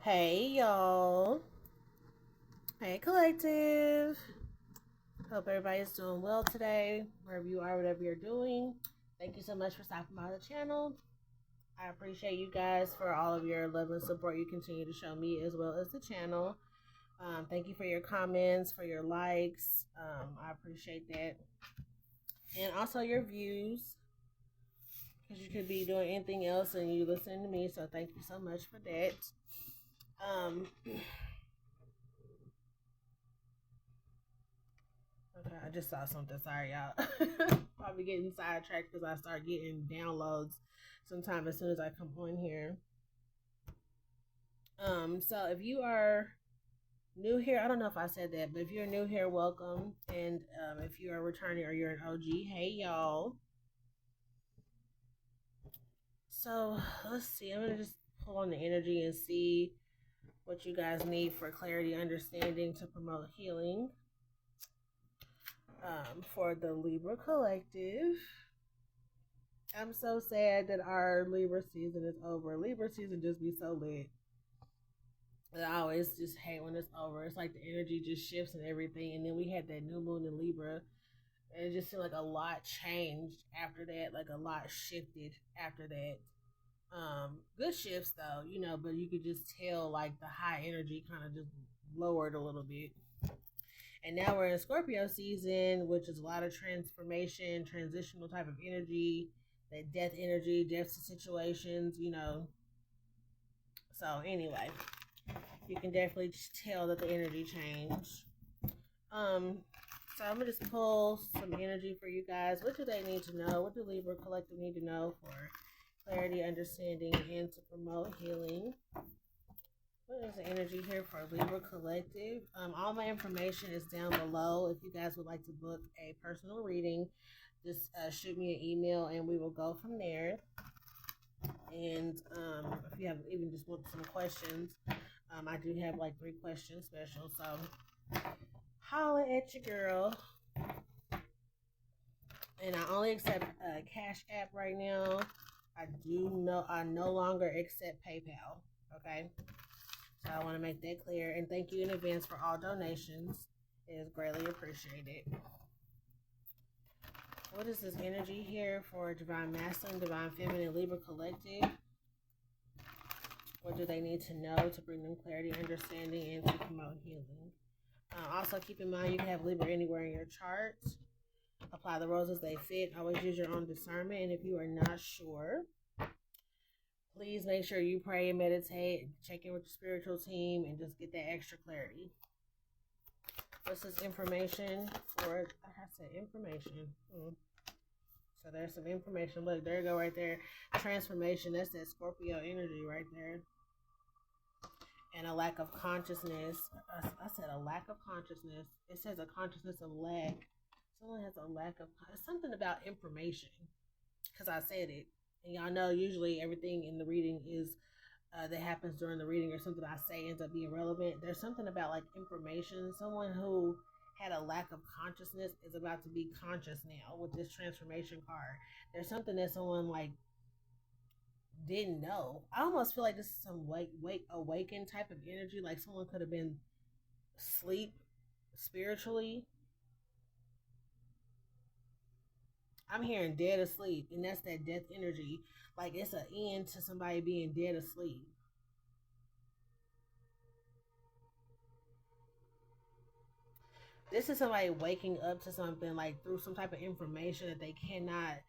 Hey y'all. Hey collective. Hope everybody's doing well today, wherever you are, whatever you're doing. Thank you so much for stopping by the channel. I appreciate you guys for all of your love and support you continue to show me as well as the channel. Thank you for your comments, for your likes. I appreciate that. And also your views, because you could be doing anything else and you listen to me. So thank you so much for that. Okay, I just saw something. Sorry, y'all. Probably getting sidetracked because I start getting downloads sometime as soon as I come on here. So if you are new here, I don't know if I said that, but if you're new here, welcome. And if you are returning or you're an OG, hey y'all. So let's see. I'm gonna just pull on the energy and see what you guys need for clarity, understanding to promote healing. For the Libra collective. I'm so sad that our Libra season is over. Libra season just be so lit. I always just hate when it's over. It's like the energy just shifts and everything. And then we had that new moon in Libra. And it just seemed like a lot changed after that. Like a lot shifted after that. Good shifts though, but you could just tell like the high energy kind of just lowered a little bit. And now we're in Scorpio season, which is a lot of transformation, transitional type of energy, that death energy, death situations. So anyway, you can definitely tell that the energy changed. So I'm gonna just pull some energy for you guys. What do they need to know? What do Libra Collective need to know for clarity, understanding, and to promote healing? What is the energy here for Libra Collective? All my information is down below. If you guys would like to book a personal reading, just shoot me an email and we will go from there. And if you have even just want some questions, I do have like 3 question special. So holla at your girl. And I only accept Cash App right now. I no longer accept PayPal. Okay. So I want to make that clear. And thank you in advance for all donations. It is greatly appreciated. What is this energy here for Divine Masculine, Divine Feminine, Libra Collective? What do they need to know to bring them clarity, understanding, and to promote healing? Also, keep in mind you can have Libra anywhere in your chart. Apply the roles as they fit. Always use your own discernment. And if you are not sure, please make sure you pray and meditate, check in with your spiritual team, and just get that extra clarity. What's this information for? I said information. So there's some information. Look, there you go right there. Transformation. That's that Scorpio energy right there. And a lack of consciousness. I said a lack of consciousness. It says a consciousness of lack. Someone has a lack of something about information. Because I said it. And y'all know usually everything in the reading is that happens during the reading or something I say ends up being relevant. There's something about like information. Someone who had a lack of consciousness is about to be conscious now with this transformation card. There's something that someone like didn't know. I almost feel like this is some awaken type of energy. Like someone could have been asleep spiritually. I'm hearing dead asleep, and that's that death energy. Like it's an end to somebody being dead asleep. This is somebody waking up to something like through some type of information that they cannot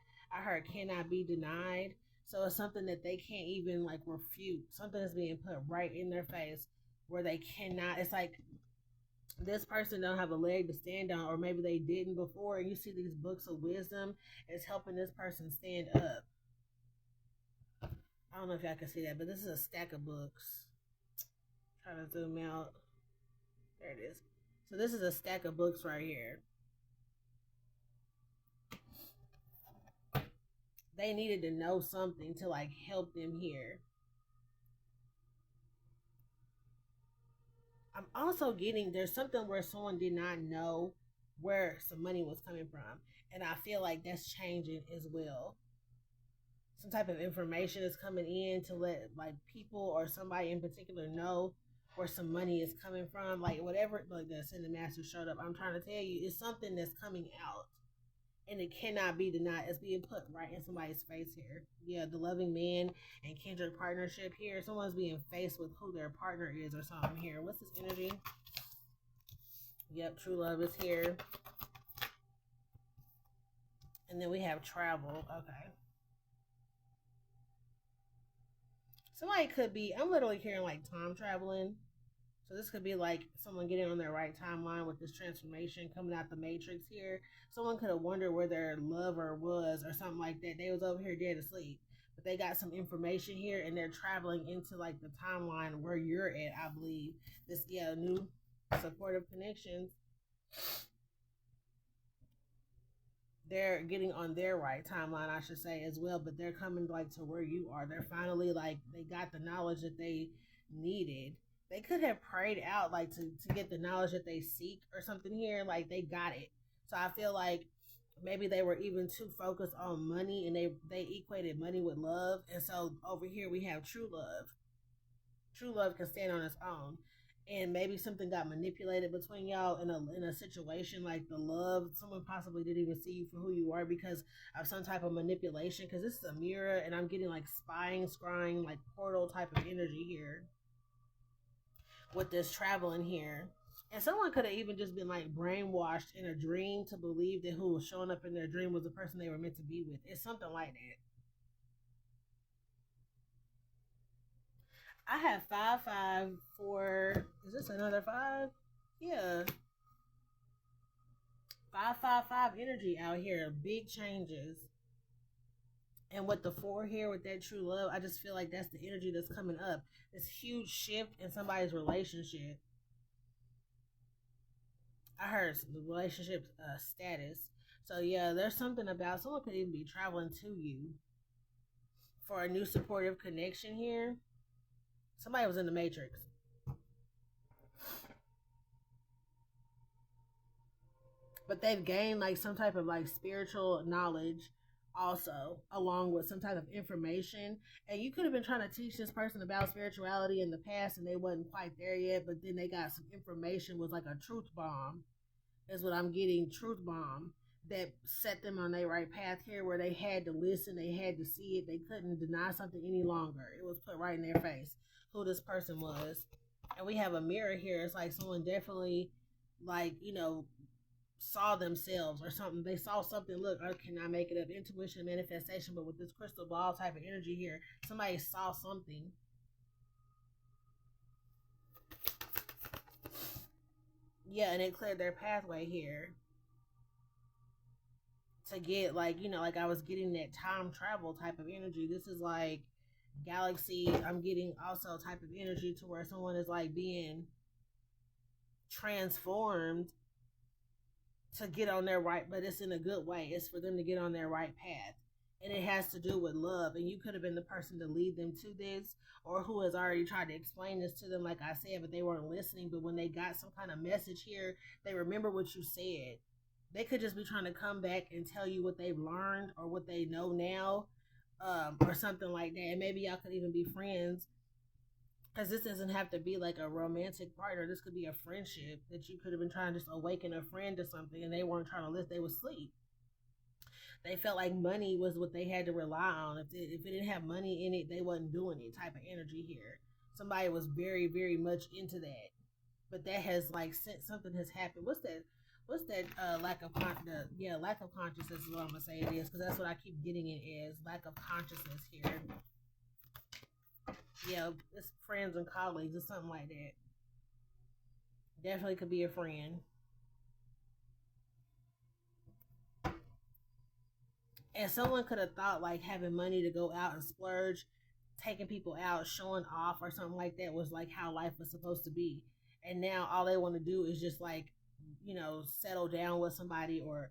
be denied. So it's something that they can't even like refute. Something is being put right in their face where they cannot. It's like this person don't have a leg to stand on, or maybe they didn't before. And you see these books of wisdom, it's helping this person stand up. I don't know if y'all can see that, but this is a stack of books. Try to zoom out. There it is. So this is a stack of books right here. They needed to know something to like help them here. I'm also getting there's something where someone did not know where some money was coming from. And I feel like that's changing as well. some type of information is coming in to let like people or somebody in particular know where some money is coming from. Like whatever, like the Ascended Master showed up. I'm trying to tell you, it's something that's coming out, and it cannot be denied. It's being put right in somebody's face here. Yeah, the loving man and kindred partnership here. Someone's being faced with who their partner is or something here. What's this energy? Yep, true love is here. And then we have travel. Okay. Somebody could be, I'm literally hearing like time traveling. So this could be like someone getting on their right timeline with this transformation coming out the matrix here. Someone could have wondered where their lover was or something like that. They was over here dead asleep. But they got some information here and they're traveling into like the timeline where you're at, I believe. This, yeah, new supportive connections. They're getting on their right timeline, I should say, as well, but they're coming like to where you are. They're finally like they got the knowledge that they needed. They could have prayed out like to get the knowledge that they seek or something here. Like they got it. So I feel like maybe they were even too focused on money and they equated money with love. And so over here we have true love. True love can stand on its own. And maybe something got manipulated between y'all in a situation like the love. Someone possibly didn't even see you for who you are because of some type of manipulation. Because this is a mirror, and I'm getting like spying, scrying, like portal type of energy here with this traveling here. And someone could have even just been like brainwashed in a dream to believe that who was showing up in their dream was the person they were meant to be with. It's something like that. I have 554. Is this another five? Yeah. 555 energy out here. Big changes. And with the four here with that true love, I just feel like that's the energy that's coming up. This huge shift in somebody's relationship. I heard the relationship status. So yeah, there's something about someone could even be traveling to you for a new supportive connection here. Somebody was in the matrix. But they've gained like some type of like spiritual knowledge also along with some type of information, and you could have been trying to teach this person about spirituality in the past and they wasn't quite there yet, but then they got some information was like a truth bomb is what I'm getting. Truth bomb that set them on their right path here where they had to listen, they had to see it, they couldn't deny something any longer. It was put right in their face who this person was. And we have a mirror here. It's like someone definitely like, saw themselves or something. They saw something. Look, I cannot make it up. Intuition, manifestation, but with this crystal ball type of energy here, somebody saw something. Yeah, and it cleared their pathway here to get like I was getting that time travel type of energy. This is like galaxy. I'm getting also type of energy to where someone is like being transformed to get on their right, but it's in a good way. It's for them to get on their right path. And it has to do with love. And you could have been the person to lead them to this, or who has already tried to explain this to them, like I said, but they weren't listening. But when they got some kind of message here, they remember what you said. They could just be trying to come back and tell you what they've learned or what they know now, or something like that. And maybe y'all could even be friends, because this doesn't have to be like a romantic partner. This could be a friendship that you could have been trying to just awaken a friend to something, and they weren't trying to listen. They was asleep. They felt like money was what they had to rely on. If it didn't have money in it, they wasn't doing it. Type of energy here. Somebody was very, very much into that, but that has like something has happened. What's that? Lack of lack of consciousness is what I'm gonna say it is, because that's what I keep getting it as lack of consciousness here. Yeah, it's friends and colleagues or something like that. Definitely could be a friend. And someone could have thought like having money to go out and splurge, taking people out, showing off, or something like that was like how life was supposed to be. And now all they want to do is just like, settle down with somebody, or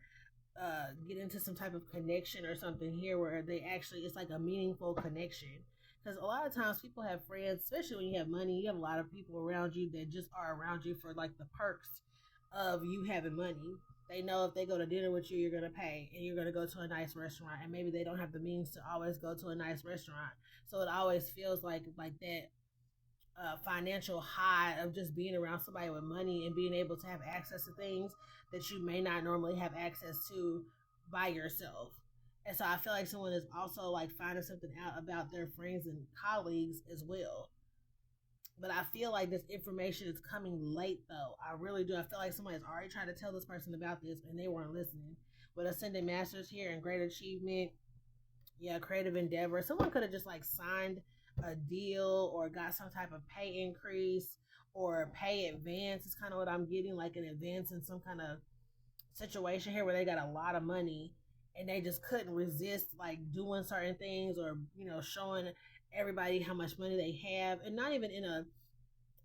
get into some type of connection or something here where they actually, it's like a meaningful connection. Because a lot of times people have friends, especially when you have money, you have a lot of people around you that just are around you for like the perks of you having money. They know if they go to dinner with you, you're going to pay and you're going to go to a nice restaurant. And maybe they don't have the means to always go to a nice restaurant. So it always feels like that financial high of just being around somebody with money and being able to have access to things that you may not normally have access to by yourself. And so I feel like someone is also like finding something out about their friends and colleagues as well. But I feel like this information is coming late, though. I really do. I feel like somebody's already tried to tell this person about this and they weren't listening. With Ascended Masters here and Great Achievement, yeah, creative endeavor. Someone could have just like signed a deal or got some type of pay increase or pay advance. Is kind of what I'm getting, like an advance in some kind of situation here where they got a lot of money and they just couldn't resist like doing certain things or showing everybody how much money they have, and not even in a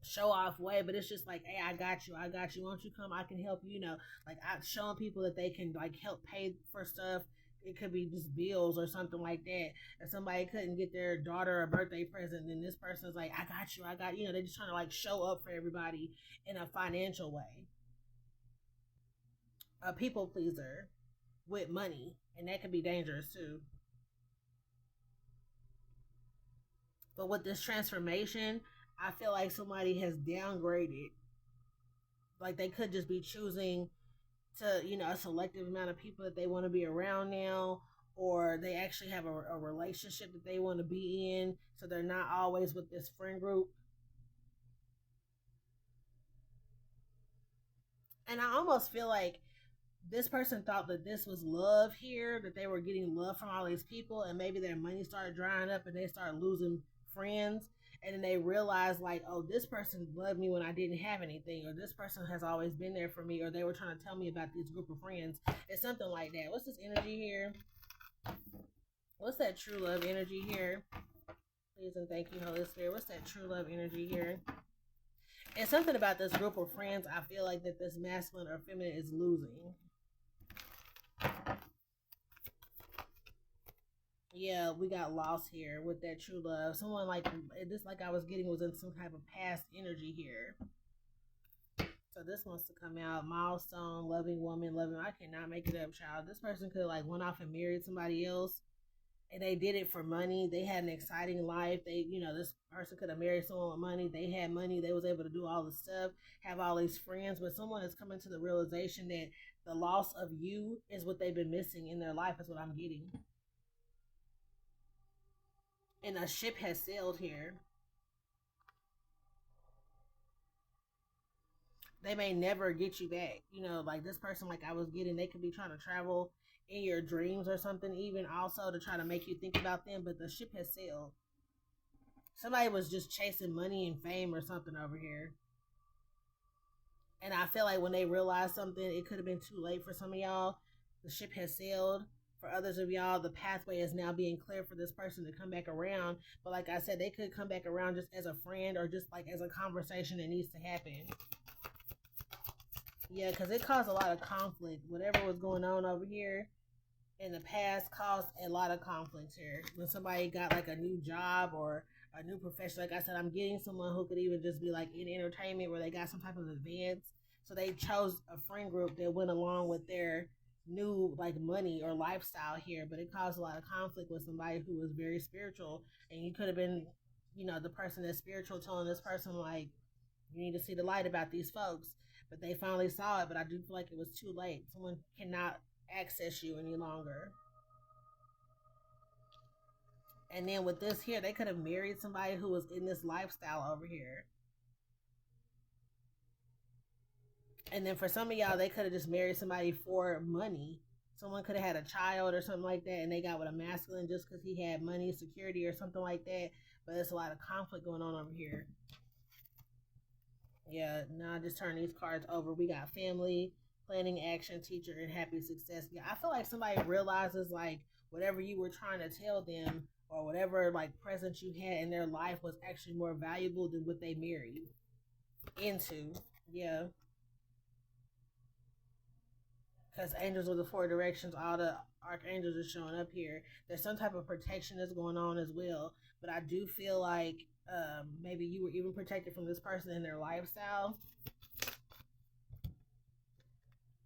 show off way, but it's just like, hey, I got you, won't you come, I can help you, like I'm showing people that they can like help pay for stuff. It could be just bills or something like that. If somebody couldn't get their daughter a birthday present, then this person's like, I got they're just trying to like show up for everybody in a financial way. A people pleaser with money, and that could be dangerous too. But with this transformation, I feel like somebody has downgraded. Like they could just be choosing to, a selective amount of people that they want to be around now, or they actually have a relationship that they want to be in, so they're not always with this friend group. And I almost feel like this person thought that this was love here, that they were getting love from all these people, and maybe their money started drying up and they started losing friends. And then they realized, like, oh, this person loved me when I didn't have anything, or this person has always been there for me, or they were trying to tell me about this group of friends. It's something like that. What's this energy here? What's that true love energy here? Please and thank you, Holy Spirit. What's that true love energy here? And something about this group of friends, I feel like that this masculine or feminine is losing. Yeah, we got lost here with that true love. Someone like this, like I was getting, was in some type of past energy here. So this wants to come out. Milestone, loving woman, loving. I cannot make it up, child. This person could like went off and married somebody else, and they did it for money. They had an exciting life. They, this person could have married someone with money. They had money. They was able to do all the stuff, have all these friends. But someone is coming to the realization that the loss of you is what they've been missing in their life. Is what I'm getting. And a ship has sailed here. They may never get you back. Like this person, like I was getting, they could be trying to travel in your dreams or something, even also to try to make you think about them. But the ship has sailed. Somebody was just chasing money and fame or something over here. And I feel like when they realized something, it could have been too late for some of y'all. The ship has sailed. For others of y'all, the pathway is now being clear for this person to come back around. But like I said, they could come back around just as a friend or just like as a conversation that needs to happen. Yeah, because it caused a lot of conflict. Whatever was going on over here in the past caused a lot of conflicts here. When somebody got like a new job or a new profession, like I said, I'm getting someone who could even just be like in entertainment where they got some type of advance. So they chose a friend group that went along with their new like money or lifestyle here, but it caused a lot of conflict with somebody who was very spiritual, and you could have been, the person that's spiritual telling this person like, you need to see the light about these folks, but they finally saw it. But I do feel like it was too late. Someone cannot access you any longer. And then with this here, they could have married somebody who was in this lifestyle over here. And then for some of y'all, they could have just married somebody for money. Someone could have had a child or something like that, and they got with a masculine just because he had money, security, or something like that. But there's a lot of conflict going on over here. Yeah, now I just turn these cards over. We got family, planning, action, teacher, and happy success. Yeah, I feel like somebody realizes like whatever you were trying to tell them or whatever like presence you had in their life was actually more valuable than what they married into. Yeah. Because angels of the four directions, all the archangels are showing up here. There's some type of protection that's going on as well. But I do feel like maybe you were even protected from this person in their lifestyle.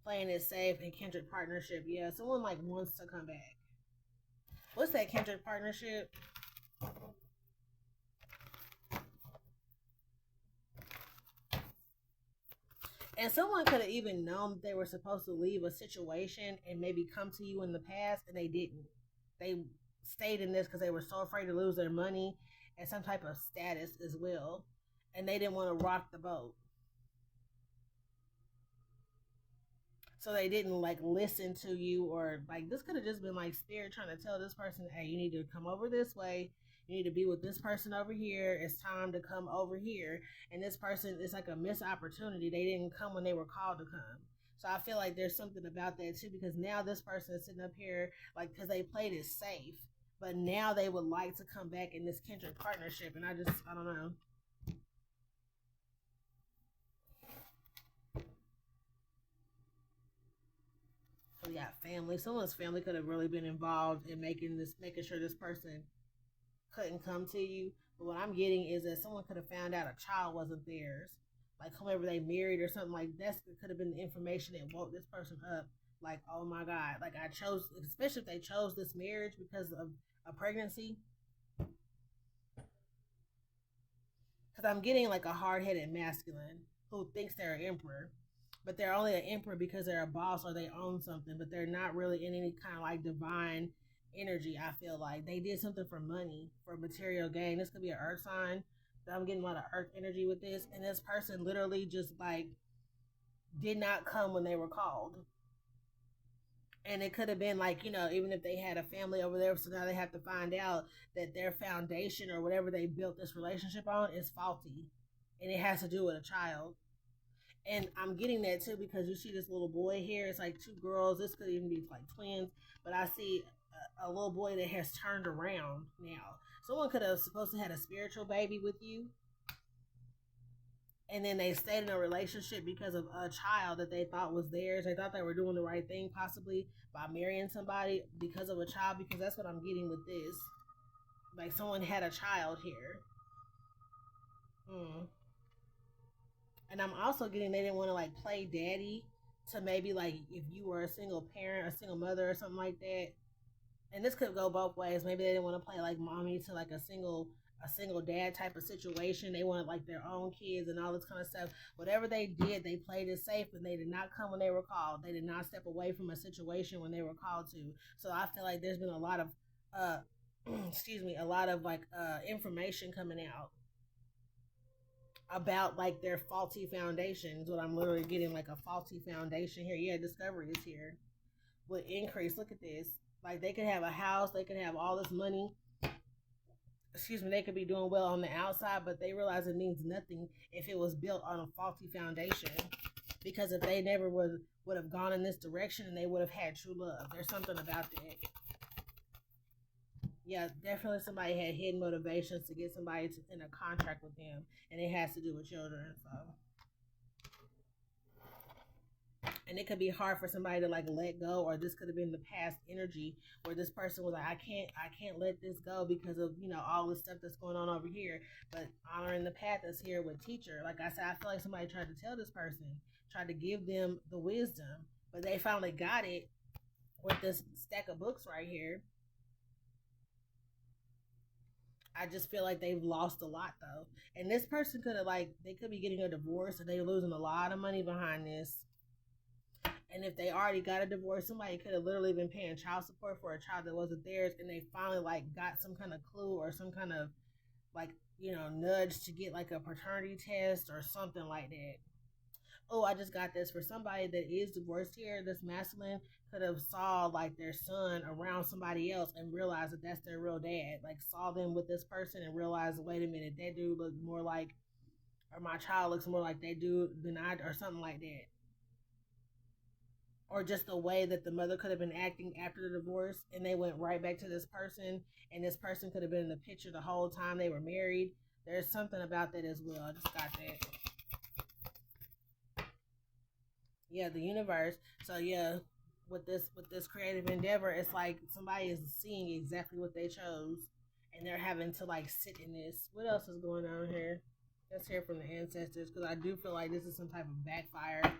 Playing it safe and kindred partnership. Yeah, someone like wants to come back. What's that kindred partnership? And someone could have even known that they were supposed to leave a situation and maybe come to you in the past, and they didn't. They stayed in this because they were so afraid to lose their money and some type of status as well, and they didn't want to rock the boat. So they didn't like listen to you, or like this could have just been like spirit trying to tell this person, hey, you need to come over this way, you need to be with this person over here, it's time to come over here. And this person, it's like a missed opportunity, they didn't come when they were called to come. So I feel like there's something about that too, because now this person is sitting up here like because they played it safe, but now they would like to come back in this kindred partnership. And I don't know. We got family. Someone's family could have really been involved in making sure this person couldn't come to you. But what I'm getting is that someone could have found out a child wasn't theirs, like whomever they married or something like that. Could have been the information that woke this person up. Like, oh my God, like I chose, especially if they chose this marriage because of a pregnancy. Because I'm getting like a hard-headed masculine who thinks they're an emperor, but they're only an emperor because they're a boss or they own something, but they're not really in any kind of like divine energy. I feel like they did something for money, for material gain. This could be an earth sign. I'm getting a lot of earth energy with this, and this person literally just like did not come when they were called. And it could have been like, even if they had a family over there, so now they have to find out that their foundation or whatever they built this relationship on is faulty, and it has to do with a child. And I'm getting that too because you see this little boy here. It's like two girls. This could even be like twins, but I see a little boy that has turned around now. Someone could have supposed to had a spiritual baby with you, and then they stayed in a relationship because of a child that they thought was theirs. They thought they were doing the right thing, possibly by marrying somebody because of a child. Because that's what I'm getting with this. Like someone had a child here. Hmm. And I'm also getting they didn't want to like play daddy to maybe like if you were a single parent or single mother or something like that. And this could go both ways. Maybe they didn't want to play like mommy to like a single dad type of situation. They wanted like their own kids and all this kind of stuff. Whatever they did, they played it safe, but they did not come when they were called. They did not step away from a situation when they were called to. So I feel like there's been a lot of uh excuse me, a lot of like information coming out about like their faulty foundations. What I'm literally getting like a faulty foundation here. Yeah, discovery is here with increase. Look at this. Like they could have a house, they could have all this money. Excuse me, they could be doing well on the outside, but they realize it means nothing if it was built on a faulty foundation. Because if they never would have gone in this direction, and they would have had true love. There's something about that. Yeah, definitely somebody had hidden motivations to get somebody in a contract with them, and it has to do with children. So, and it could be hard for somebody to like let go, or this could have been the past energy where this person was like, I can't let this go because of all the stuff that's going on over here. But honoring the path that's here with teacher, like I said, I feel like somebody tried to tell this person, tried to give them the wisdom, but they finally got it with this stack of books right here. I just feel like they've lost a lot though. And this person could have like they could be getting a divorce and they're losing a lot of money behind this. And if they already got a divorce, somebody could have literally been paying child support for a child that wasn't theirs, and they finally like got some kind of clue or some kind of like nudge to get like a paternity test or something like that. Oh, I just got this for somebody that is divorced here. This masculine could have saw like their son around somebody else and realized that that's their real dad. Like saw them with this person and realized, wait a minute, that dude looks more like, or my child looks more like that dude than I, or something like that. Or just the way that the mother could have been acting after the divorce, and they went right back to this person, and this person could have been in the picture the whole time they were married. There's something about that as well. I just got that. Yeah, the universe. So yeah, with this creative endeavor, it's like somebody is seeing exactly what they chose, and they're having to like sit in this. What else is going on here? Let's hear from the ancestors, because I do feel like this is some type of backfire.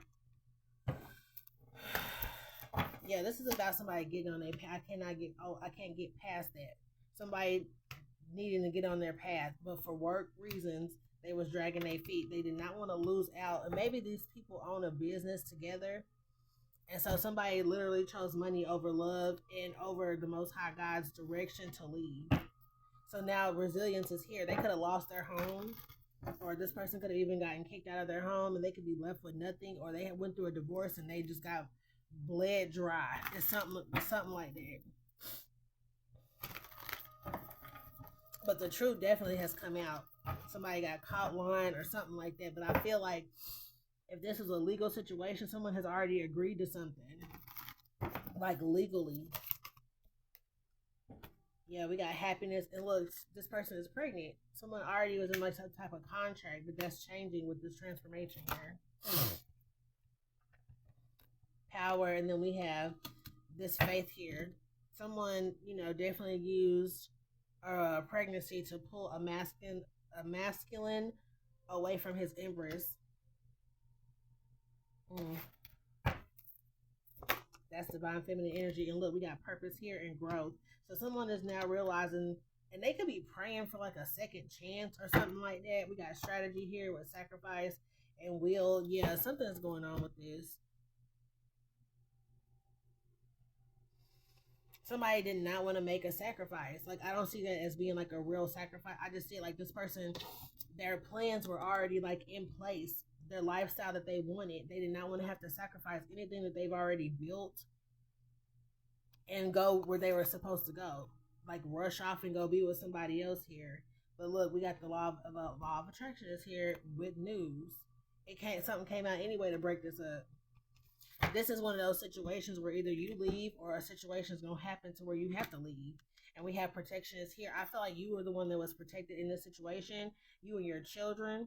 Yeah, this is about somebody getting on their path. I can't get past that. Somebody needing to get on their path, but for work reasons, they was dragging their feet. They did not want to lose out. And maybe these people own a business together. And so somebody literally chose money over love and over the Most High God's direction to leave. So now resilience is here. They could have lost their home, or this person could have even gotten kicked out of their home, and they could be left with nothing, or they went through a divorce and they just got bled dry. It's something like that. But the truth definitely has come out. Somebody got caught lying or something like that. But I feel like if this is a legal situation, someone has already agreed to something, like legally. Yeah, we got happiness, and look, this person is pregnant. Someone already was in like some type of contract, but that's changing with this transformation here. Power, and then we have this faith here. Someone, definitely used pregnancy to pull a masculine away from his empress. That's divine feminine energy. And look, we got purpose here and growth. So someone is now realizing, and they could be praying for like a second chance or something like that. We got strategy here with sacrifice and will. Yeah, something's going on with this. Somebody did not want to make a sacrifice. Like, I don't see that as being like a real sacrifice. I just see it like this person, their plans were already like in place. Their lifestyle that they wanted. They did not want to have to sacrifice anything that they've already built and go where they were supposed to go. Like rush off and go be with somebody else here. But look, we got the law of attraction is here with news. Something came out anyway to break this up. This is one of those situations where either you leave or a situation is going to happen to where you have to leave. And we have protection is here. I feel like you were the one that was protected in this situation, you and your children,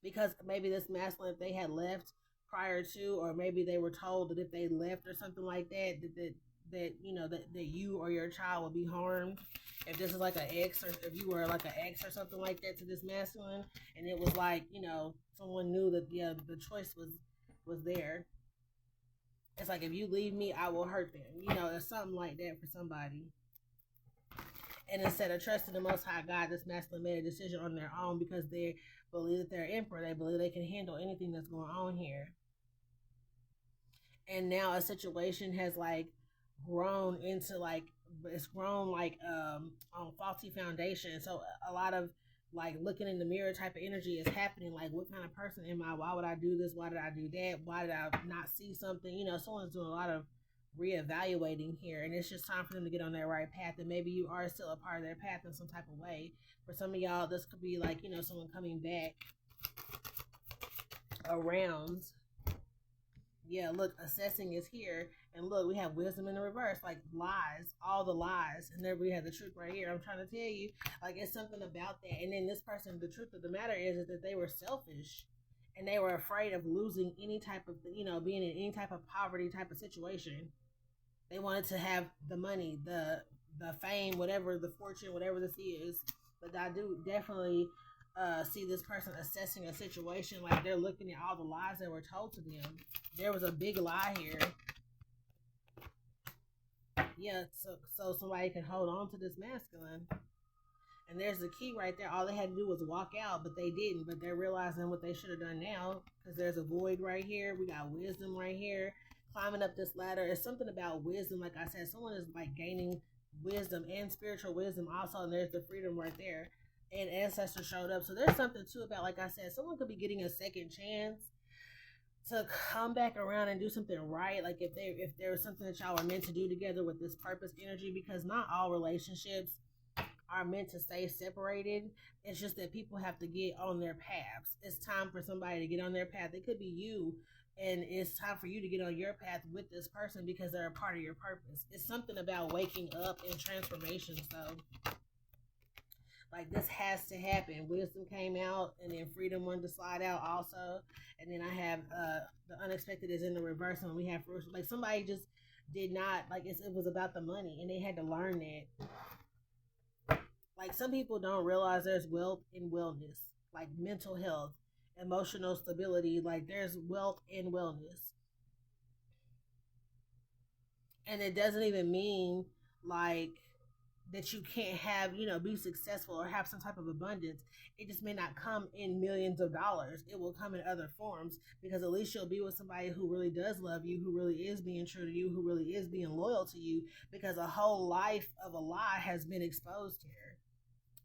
because maybe this masculine, if they had left prior to, or maybe they were told that if they left or something like that, that you or your child would be harmed. If this is like an ex, or if you were like an ex or something like that to this masculine, and it was like, someone knew that the choice was there. It's like, if you leave me, I will hurt them. It's something like that for somebody. And instead of trusting the Most High God, this masculine made a decision on their own because they believe that they're emperor. They believe they can handle anything that's going on here. And now a situation has like grown into like, it's grown like on faulty foundation. So a lot of like looking in the mirror type of energy is happening. Like, what kind of person am I? Why would I do this? Why did I do that? Why did I not see something? Someone's doing a lot of reevaluating here, and it's just time for them to get on their right path. And maybe you are still a part of their path in some type of way. For some of y'all, this could be like, someone coming back around. Yeah, look, assessing is here. And look, we have wisdom in the reverse, like lies, all the lies. And then we have the truth right here. I'm trying to tell you, like, it's something about that. And then this person, the truth of the matter is that they were selfish and they were afraid of losing any type of, being in any type of poverty type of situation. They wanted to have the money, the fame, whatever, the fortune, whatever this is. But I do definitely see this person assessing a situation like they're looking at all the lies that were told to them. There was a big lie here. Yeah, so somebody can hold on to this masculine. And there's the key right there. All they had to do was walk out, but they didn't. But they're realizing what they should have done now, because there's a void right here. We got wisdom right here. Climbing up this ladder. It's something about wisdom. Like I said, someone is like gaining wisdom and spiritual wisdom also. And there's the freedom right there. And ancestors showed up. So there's something too about, like I said, someone could be getting a second chance to come back around and do something right. Like if there was something that y'all were meant to do together with this purpose energy, because not all relationships are meant to stay separated. It's just that people have to get on their paths. It's time for somebody to get on their path. It could be you, and it's time for you to get on your path with this person because they're a part of your purpose. It's something about waking up and transformation. So like, this has to happen. Wisdom came out, and then freedom wanted to slide out also. And then I have the unexpected is in the reverse, and we have fruition. Like, somebody just did not, like, it was about the money, and they had to learn that. Like, some people don't realize there's wealth in wellness, like mental health, emotional stability. Like, there's wealth in wellness. And it doesn't even mean like that you can't have, be successful or have some type of abundance. It just may not come in millions of dollars. It will come in other forms, because at least you'll be with somebody who really does love you, who really is being true to you, who really is being loyal to you, because a whole life of a lie has been exposed here.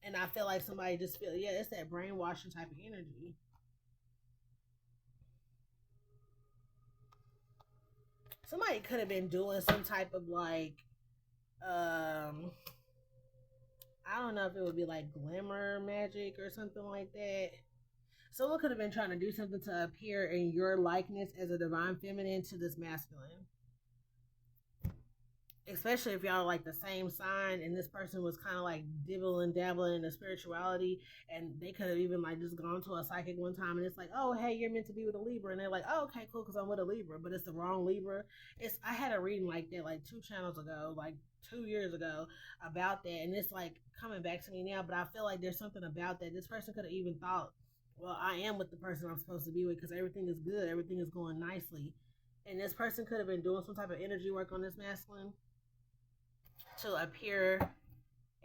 And I feel like somebody just feel, yeah, it's that brainwashing type of energy. Somebody could have been doing some type of like, I don't know if it would be like glimmer magic or something like that. Someone could have been trying to do something to appear in your likeness as a divine feminine to this masculine. Especially if y'all are like the same sign, and this person was kind of like dibbling dabbling in the spirituality, and they could have even like just gone to a psychic one time, and it's like, oh hey, you're meant to be with a Libra, and they're like, oh okay, cool, because I'm with a Libra, but it's the wrong Libra. I had a reading like that like 2 channels ago, like 2 years ago, about that, and it's like coming back to me now. But I feel like there's something about that. This person could have even thought, well, I am with the person I'm supposed to be with, because everything is good, everything is going nicely, and this person could have been doing some type of energy work on this masculine to appear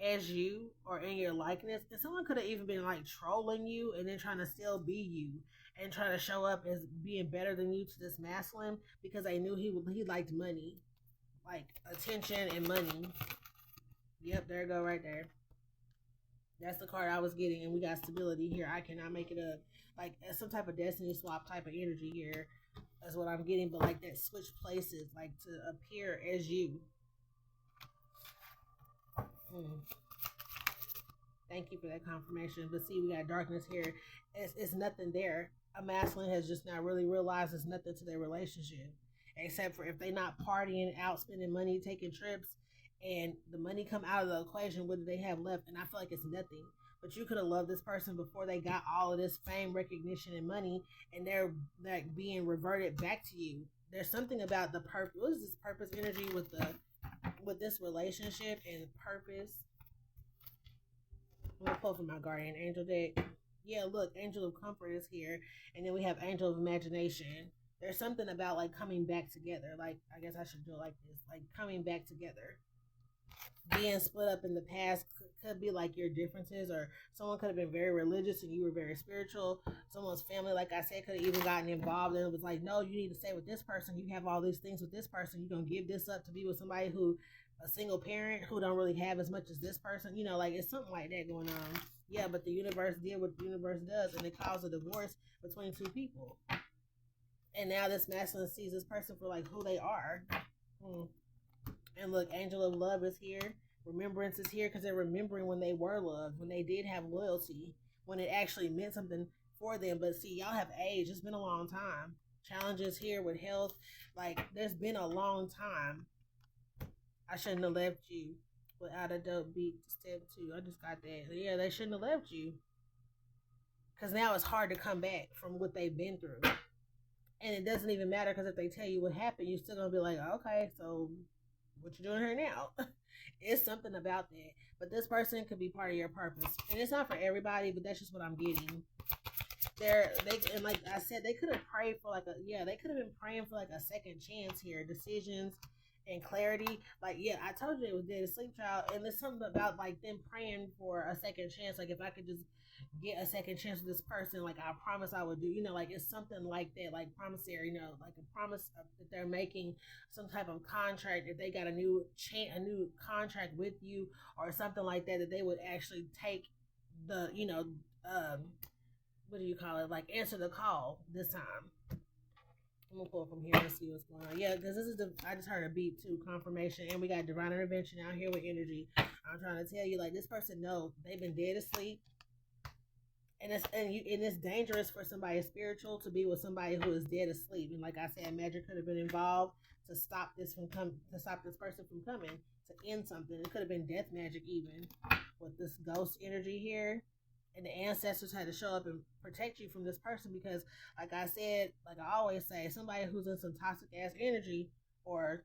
as you or in your likeness. And someone could have even been like trolling you and then trying to still be you and trying to show up as being better than you to this masculine, because they knew he liked money, like attention and money. Yep, there you go right there. That's the card I was getting, and we got stability here. I cannot make it up. Like some type of destiny swap type of energy here is what I'm getting, but like that switch places, like to appear as you. Thank you for that confirmation. But see, we got darkness here. It's nothing there. A masculine has just not really realized there's nothing to their relationship, except for if they not partying out, spending money, taking trips, and the money come out of the equation. What do they have left? And I feel like it's nothing. But you could have loved this person before they got all of this fame, recognition, and money, and they're like being reverted back to you. There's something about the purpose. What is this purpose energy with this relationship and purpose? I'm gonna pull from my guardian angel deck. Yeah, look, angel of comfort is here, and then we have angel of imagination. There's something about like coming back together. Like, I guess I should do it like this, like coming back together. Being split up in the past could be like your differences, or someone could have been very religious and you were very spiritual. Someone's family, like I said, could have even gotten involved, and it was like, no, you need to stay with this person. You have all these things with this person. You're gonna give this up to be with somebody who, a single parent who don't really have as much as this person. Like it's something like that going on. Yeah, but the universe did what the universe does, and it caused a divorce between two people. And now this masculine sees this person for like who they are. And look, angel of love is here. Remembrance is here, because they're remembering when they were loved, when they did have loyalty, when it actually meant something for them. But see, y'all have aged. It's been a long time. Challenges here with health. Like, there's been a long time. I shouldn't have left you without a dope beat. Step 2. I just got that. Yeah, they shouldn't have left you. Because now it's hard to come back from what they've been through. And it doesn't even matter, because if they tell you what happened, you're still going to be like, okay, so what you doing here now? It's something about that. But this person could be part of your purpose. And it's not for everybody, but that's just what I'm getting. And like I said, they could have prayed for they could have been praying for like a second chance here. Decisions and clarity. Like, yeah, I told you it was dead sleep child. And there's something about like them praying for a second chance. Like, if I could just get a second chance with this person, like I promise I would do, like it's something like that, like promissory, like a promise that they're making some type of contract. If they got a new contract with you or something like that, that they would actually take the, what do you call it? Like, answer the call this time. I'm gonna pull from here and see what's going on. Yeah, because I just heard a beat too, confirmation, and we got divine intervention out here with energy. I'm trying to tell you, like, this person knows they've been dead asleep. And it's dangerous for somebody spiritual to be with somebody who is dead asleep. And like I said, magic could have been involved to stop this person from coming, to end something. It could have been death magic even, with this ghost energy here. And the ancestors had to show up and protect you from this person, because like I said, like I always say, somebody who's in some toxic ass energy, or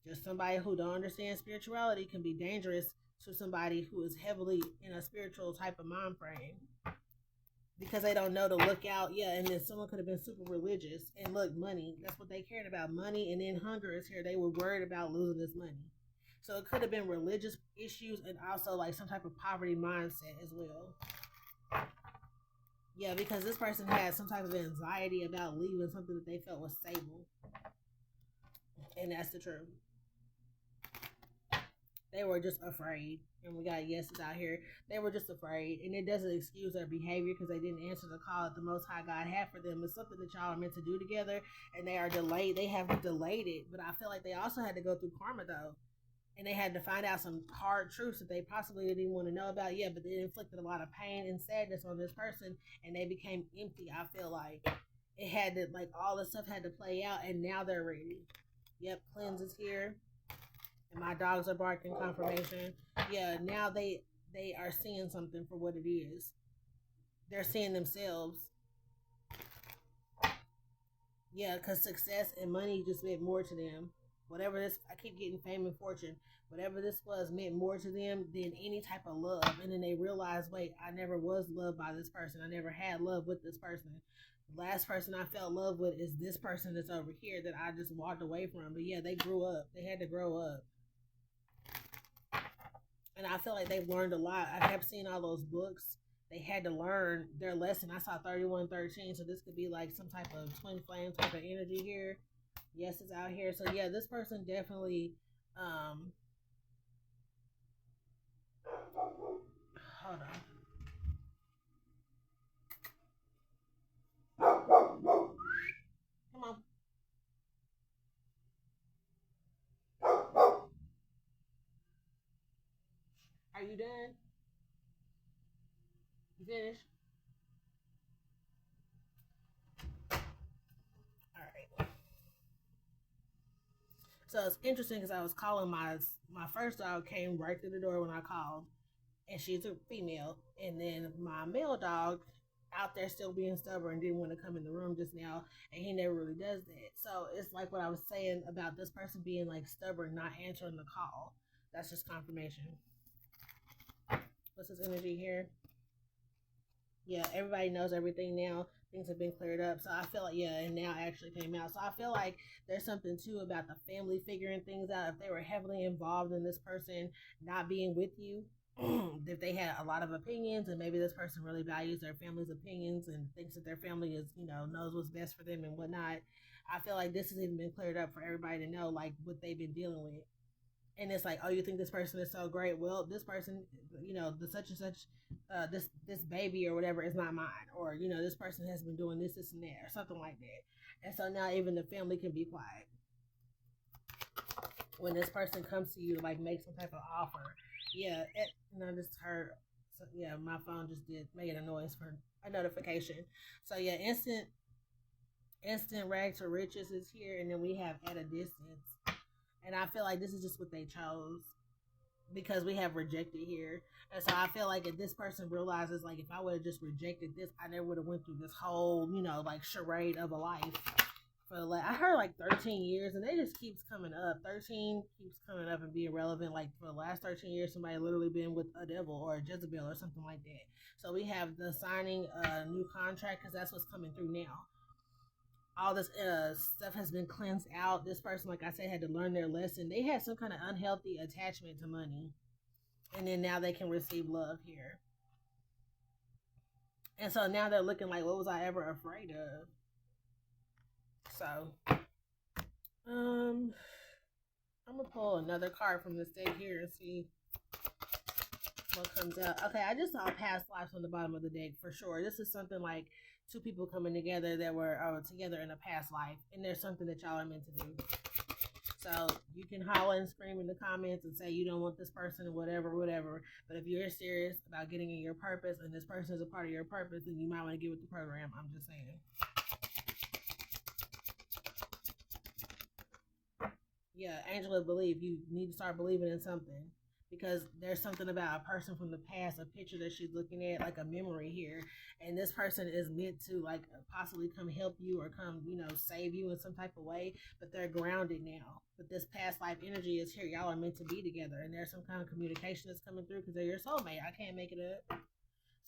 just somebody who don't understand spirituality, can be dangerous to somebody who is heavily in a spiritual type of mind frame. because they don't know to look out. Yeah, and then someone could have been super religious and look, money. That's what they cared about, money, and then hunger is here. They were worried about losing this money. So it could have been religious issues and also like some type of poverty mindset as well. Yeah, because this person had some type of anxiety about leaving something that they felt was stable. And that's the truth. They were just afraid. And we got yeses out here. They were just afraid. And it doesn't excuse their behavior because they didn't answer the call that the Most High God had for them. It's something that y'all are meant to do together. And they are delayed. They have delayed it. But I feel like they also had to go through karma, though. And they had to find out some hard truths that they possibly didn't even want to know about. Yeah, but it inflicted a lot of pain and sadness on this person. And they became empty, I feel like. It had to, like, all the stuff had to play out. And now they're ready. Yep, cleanse is here. And my dogs are barking confirmation. Yeah, now they are seeing something for what it is. They're seeing themselves. Yeah, because success and money just meant more to them. Whatever this, I keep getting fame and fortune. Whatever this was meant more to them than any type of love. And then they realized, wait, I never was loved by this person. I never had love with this person. The last person I felt love with is this person that's over here that I just walked away from. But yeah, they grew up. They had to grow up. And I feel like they've learned a lot. I kept seeing all those books. They had to learn their lesson. I saw 3113, so this could be like some type of twin flame type of energy here. Yes, it's out here. So yeah, this person definitely hold on. Come on. Are you done? You finished? All right. So it's interesting because I was calling my first dog came right through the door when I called, and she's a female, and then my male dog out there still being stubborn didn't want to come in the room just now, and he never really does that. So it's like what I was saying about this person being like stubborn, not answering the call. That's just confirmation. What's this energy here? Yeah, everybody knows everything now. Things have been cleared up. So I feel like, yeah, and now actually came out. So I feel like there's something too about the family figuring things out. If they were heavily involved in this person not being with you, if they had a lot of opinions and maybe this person really values their family's opinions and thinks that their family is, knows what's best for them and whatnot, I feel like this has even been cleared up for everybody to know, like, what they've been dealing with. And it's like, oh, you think this person is so great? Well, this person, the such and such, this baby or whatever is not mine, or this person has been doing this, and that, or something like that. And so now even the family can be quiet when this person comes to you to like make some type of offer. Yeah, I just heard. So yeah, my phone just did made a noise for a notification. So yeah, instant rags to riches is here, and then we have at a distance. And I feel like this is just what they chose because we have rejected here. And so I feel like if this person realizes, like, if I would have just rejected this, I never would have went through this whole, like charade of a life. For like, I heard like 13 years, and it just keeps coming up. 13 keeps coming up and being relevant. Like for the last 13 years, somebody literally been with a devil or a Jezebel or something like that. So we have the signing a new contract because that's what's coming through now. All this stuff has been cleansed out. This person, like I said, had to learn their lesson. They had some kind of unhealthy attachment to money, and then now they can receive love here. And so now they're looking like, what was I ever afraid of? So, I'm gonna pull another card from this deck here and see what comes out. Okay, I just saw past lives on the bottom of the deck for sure. This is something like two people coming together that were together in a past life, and there's something that y'all are meant to do. So you can holler and scream in the comments and say you don't want this person, whatever. But if you're serious about getting in your purpose and this person is a part of your purpose, then you might want to get with the program. I'm just saying. Yeah, Angela, believe. You need to start believing in something. Because there's something about a person from the past, a picture that she's looking at, like a memory here, and this person is meant to like possibly come help you or come, save you in some type of way, but they're grounded now. But this past life energy is here. Y'all are meant to be together, and there's some kind of communication that's coming through because they're your soulmate. I can't make it up.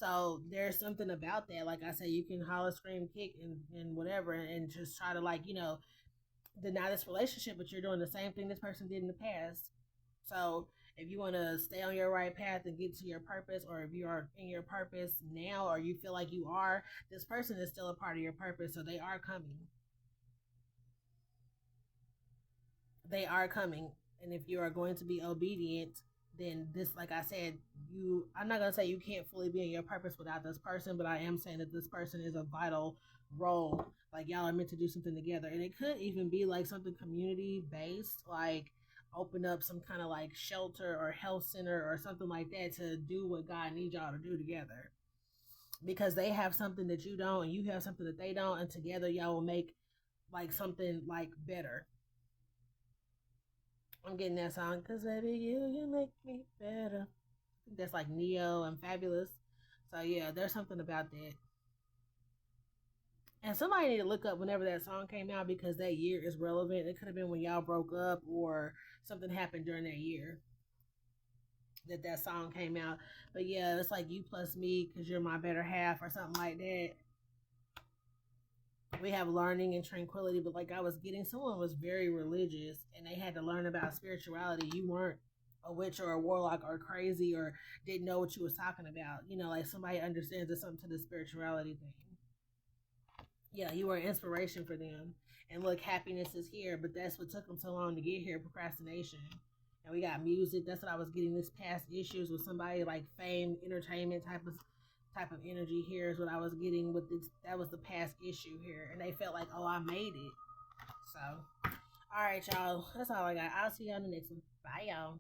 So there's something about that. Like I said, you can holler, scream, kick, and whatever, and just try to, like, deny this relationship, but you're doing the same thing this person did in the past. So if you want to stay on your right path and get to your purpose, or if you are in your purpose now, or you feel like you are, this person is still a part of your purpose. So they are coming. They are coming. And if you are going to be obedient, then this, like I said, I'm not going to say you can't fully be in your purpose without this person, but I am saying that this person is a vital role. Like, y'all are meant to do something together. And it could even be like something community based, like open up some kind of like shelter or health center or something like that to do what God needs y'all to do together. Because they have something that you don't, and you have something that they don't, and together y'all will make like something like better. I'm getting that song, cause baby, you make me better. I think that's like Neo and Fabulous. So yeah, there's something about that. And somebody need to look up whenever that song came out, because that year is relevant. It could have been when y'all broke up, or something happened during that year that song came out. But yeah, it's like you plus me because you're my better half, or something like that. We have learning and tranquility, but like I was getting, someone was very religious and they had to learn about spirituality. You weren't a witch or a warlock or crazy or didn't know what you was talking about. Like somebody understands there's something to the spirituality thing. Yeah, you were an inspiration for them. And look, happiness is here, but that's what took them so long to get here, procrastination. And we got music. That's what I was getting this past issues with somebody like fame, entertainment type of energy. Here is what I was getting with this. That was the past issue here, and they felt like, oh, I made it. So, all right, y'all. That's all I got. I'll see you on the next one. Bye, y'all.